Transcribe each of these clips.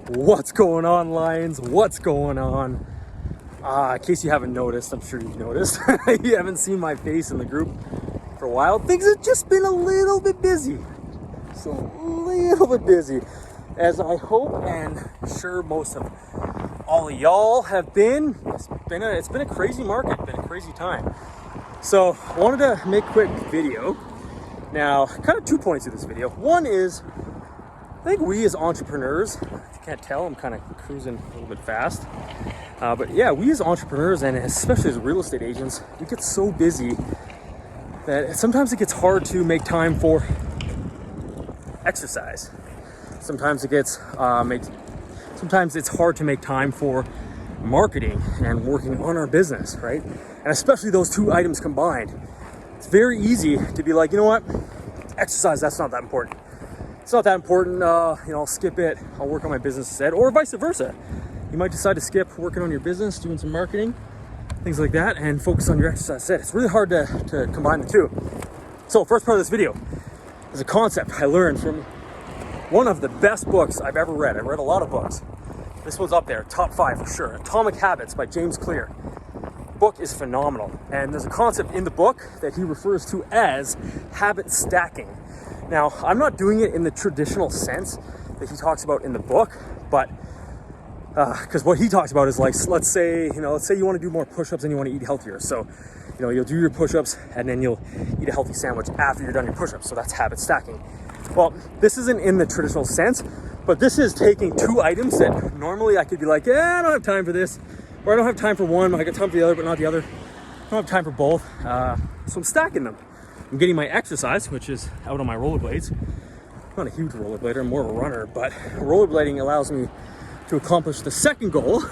What's going on, Lions? What's going on? In case you haven't noticed, I'm sure you've noticed, you haven't seen my face in the group for a while. Things have just been a little bit busy. So a little bit busy, as I hope and sure most of all of y'all have been. It's been a crazy market, been a crazy time. So I wanted to make a quick video. Now, kind of 2 points to this video. One is, I think we as entrepreneurs, if you can't tell, I'm kind of cruising a little bit fast. But yeah, we as entrepreneurs, and especially as real estate agents, we get so busy that sometimes it gets hard to make time for exercise. Sometimes it's hard to make time for marketing and working on our business, right? And especially those two items combined. It's very easy to be like, you know what? Exercise, that's not that important. It's not that important, I'll skip it. I'll work on my business instead, or vice versa. You might decide to skip working on your business, doing some marketing, things like that, and focus on your exercise instead. It's really hard to combine the two. So first part of this video is a concept I learned from one of the best books I've ever read. I read a lot of books. This one's up there, top 5 for sure. Atomic Habits by James Clear. The book is phenomenal. And there's a concept in the book that he refers to as habit stacking. Now, I'm not doing it in the traditional sense that he talks about in the book, but because what he talks about is like, let's say you want to do more push-ups and you want to eat healthier. So, you'll do your push-ups and then you'll eat a healthy sandwich after you're done your push-ups. So that's habit stacking. Well, this isn't in the traditional sense, but this is taking two items that normally I could be like, I don't have time for this, or I don't have time for one, I got time for the other, but not the other. I don't have time for both. So I'm stacking them. I'm getting my exercise, which is out on my rollerblades. I'm not a huge rollerblader, I'm more of a runner, but rollerblading allows me to accomplish the second goal,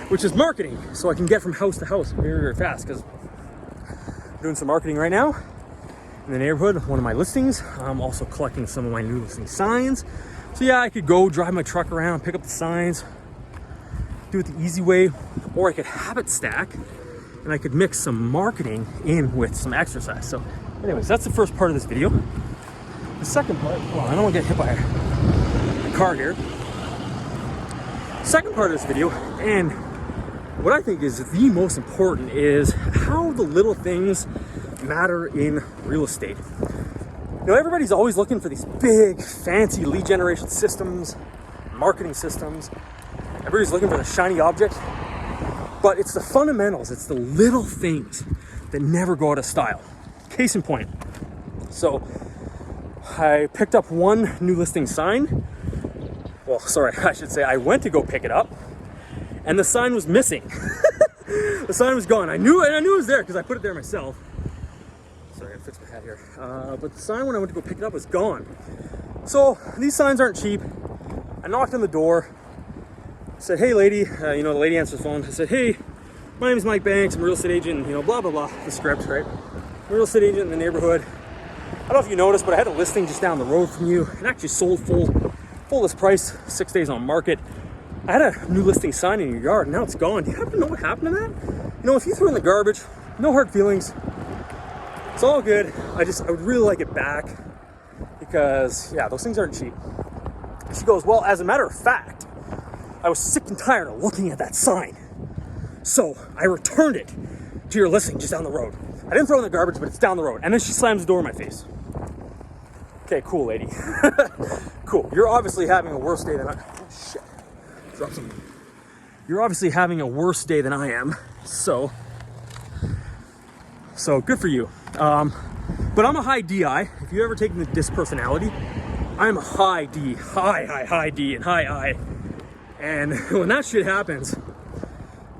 which is marketing. So I can get from house to house very, very fast, because I'm doing some marketing right now in the neighborhood, one of my listings. I'm also collecting some of my new listing signs. So yeah, I could go drive my truck around, pick up the signs, do it the easy way, or I could habit stack and I could mix some marketing in with some exercise. So anyways, that's the first part of this video. The second part, well, I don't want to get hit by a car here. Second part of this video, and what I think is the most important, is how the little things matter in real estate. Everybody's always looking for these big, fancy lead generation systems, marketing systems. Everybody's looking for the shiny object, but it's the fundamentals, it's the little things that never go out of style. Case in point. So I picked up one new listing sign. Well, sorry, I should say I went to go pick it up and the sign was missing. The sign was gone. I knew it was there because I put it there myself. Sorry, I fix my hat here. But the sign when I went to go pick it up was gone. So these signs aren't cheap. I knocked on the door. I said, hey lady, the lady answers the phone. I said, hey, my name is Mike Banks. I'm a real estate agent, blah, blah, blah, the script, right? I'm a real estate agent in the neighborhood. I don't know if you noticed, but I had a listing just down the road from you. It actually sold full list price, 6 days on market. I had a new listing sign in your yard, and now it's gone. Do you happen to know what happened to that? If you threw it in the garbage, no hard feelings. It's all good. I would really like it back because, yeah, those things aren't cheap. She goes, well, as a matter of fact, I was sick and tired of looking at that sign. So I returned it to your listing just down the road. I didn't throw it in the garbage, but it's down the road. And then she slams the door in my face. Okay, cool, lady. Cool. You're obviously having a worse day than I am. Oh, shit. Drop some. You're obviously having a worse day than I am. So good for you. But I'm a high DI. If you've ever taken the DISC personality, I'm a high D, high D, and high I. And when that shit happens,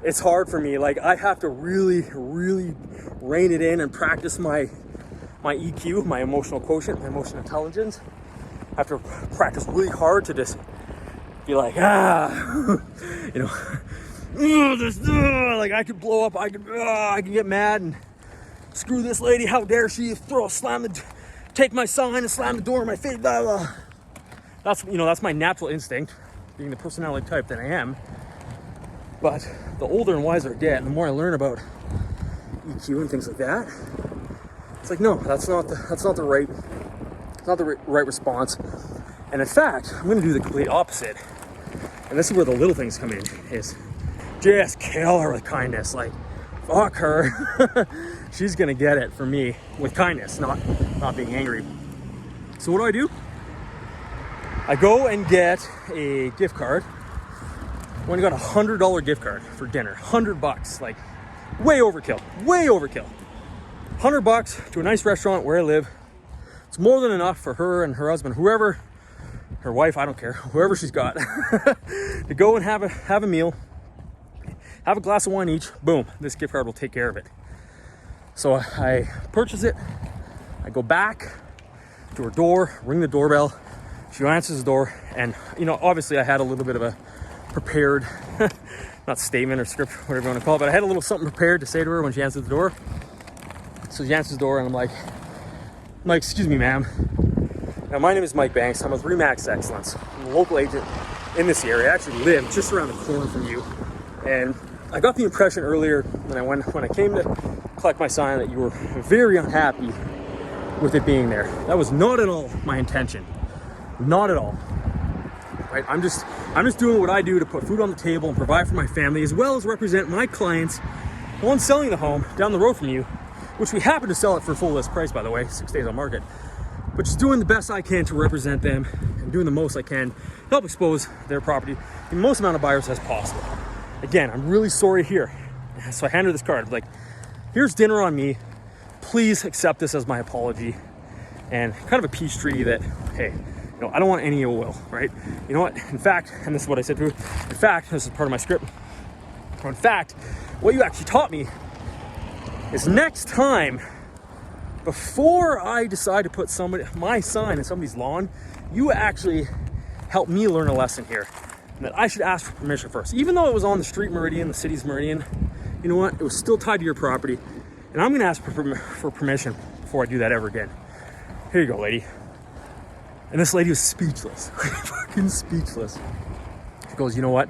it's hard for me. Like, I have to really, really rein it in and practice my EQ, my emotional quotient, my emotional intelligence. I have to practice really hard to just be like, like I could blow up, I could get mad and screw this lady, how dare she take my sign and slam the door in my face, blah, blah. That's my natural instinct, being the personality type that I am. But the older and wiser I get, and the more I learn about EQ and things like that, it's like, no, that's not the right response. And in fact, I'm going to do the complete opposite. And this is where the little things come in, is just kill her with kindness. Like, fuck her. She's gonna get it from me with kindness, not being angry. So what do? I go and get a gift card. When I got $100 gift card for dinner, $100, like way overkill. $100 to a nice restaurant where I live. It's more than enough for her and her husband, whoever, her wife, I don't care, whoever she's got, to go and have a meal, have a glass of wine each. Boom, this gift card will take care of it. So I purchase it. I go back to her door, ring the doorbell. She answers the door, and obviously I had a little bit of a prepared, not statement or script, whatever you want to call it, but I had a little something prepared to say to her when she answered the door. So she answers the door, and I'm like, excuse me, ma'am. Now, my name is Mike Banks. I'm with Remax Excellence. I'm a local agent in this area. I actually live just around the corner from you. And I got the impression earlier when I came to collect my sign that you were very unhappy with it being there. That was not at all my intention. Not at all. Right? I'm just doing what I do to put food on the table and provide for my family, as well as represent my clients, the ones selling the home down the road from you, which we happen to sell it for full list price, by the way, 6 days on market. But just doing the best I can to represent them and doing the most I can to help expose their property to the most amount of buyers as possible. Again, I'm really sorry here. So I hand her this card, like, here's dinner on me. Please accept this as my apology. And kind of a peace treaty that, hey, I don't want any ill will, right? You know what? In fact, and this is what I said to her, in fact, this is part of my script. In fact, what you actually taught me is next time, before I decide to put my sign in somebody's lawn, you actually helped me learn a lesson here. And that I should ask for permission first. Even though it was on the street meridian, the city's meridian, you know what? It was still tied to your property. And I'm gonna ask for permission before I do that ever again. Here you go, lady. And this lady was speechless, fucking speechless. She goes, you know what?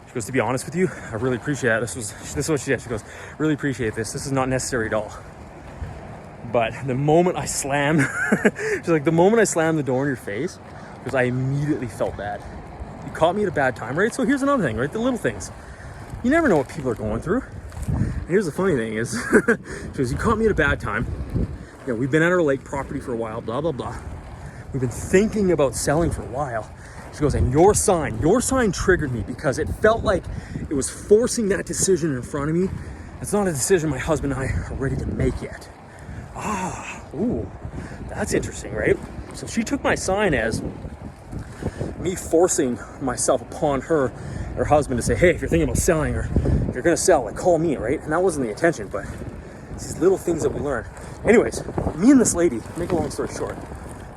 She goes, to be honest with you, I really appreciate it. This is what she said. She goes, really appreciate this. This is not necessary at all. But the moment I slammed, she's like, the moment I slammed the door in your face, because I immediately felt bad. You caught me at a bad time, right? So here's another thing, right? The little things. You never know what people are going through. And here's the funny thing is, she goes, you caught me at a bad time. We've been at our lake property for a while, blah, blah, blah. We've been thinking about selling for a while. She goes, and your sign triggered me because it felt like it was forcing that decision in front of me. It's not a decision my husband and I are ready to make yet. Ooh, that's interesting, right? So she took my sign as me forcing myself upon her husband to say, hey, if you're thinking about selling or if you're gonna sell, like, call me, right? And that wasn't the intention, but it's these little things that we learn. Anyways, me and this lady, make a long story short,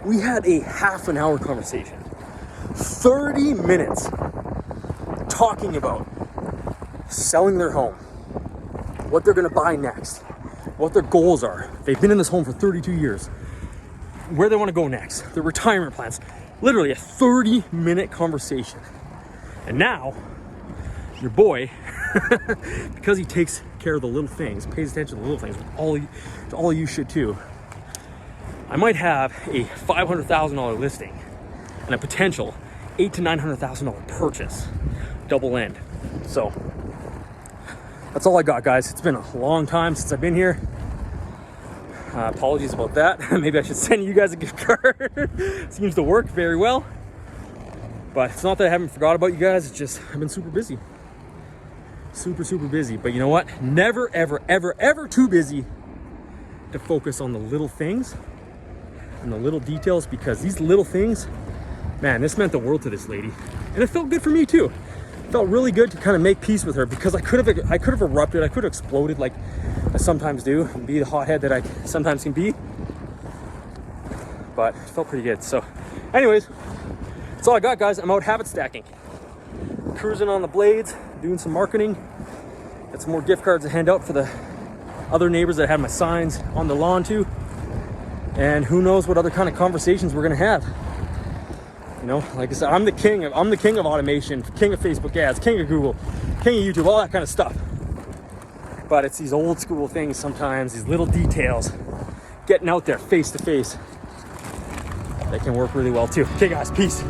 we had a half an hour conversation, 30 minutes talking about selling their home, what they're gonna buy next, what their goals are. They've been in this home for 32 years, where they wanna go next, their retirement plans. Literally a 30-minute conversation. And now, your boy, because he takes care of the little things, pays attention to the little things, all you should too, I might have a $500,000 listing and a potential $800,000 to $900,000 purchase, double end. So that's all I got, guys. It's been a long time since I've been here. Apologies about that. Maybe I should send you guys a gift card. Seems to work very well. But it's not that I haven't forgot about you guys. It's just I've been super busy. Super busy. But you know what? Never, ever too busy to focus on the little things and the little details, because these little things, man, this meant the world to this lady. And it felt good for me too. It felt really good to kind of make peace with her, because I could have erupted, I could have exploded like I sometimes do and be the hothead that I sometimes can be. But it felt pretty good. So anyways, that's all I got, guys. I'm out habit stacking. Cruising on the blades, doing some marketing. Got some more gift cards to hand out for the other neighbors that had my signs on the lawn too. And who knows what other kind of conversations we're gonna have. You know, like I said, I'm the king of automation, king of Facebook ads, king of Google, king of YouTube, all that kind of stuff. But it's these old school things sometimes, these little details, getting out there face to face, that can work really well too. Okay guys, peace.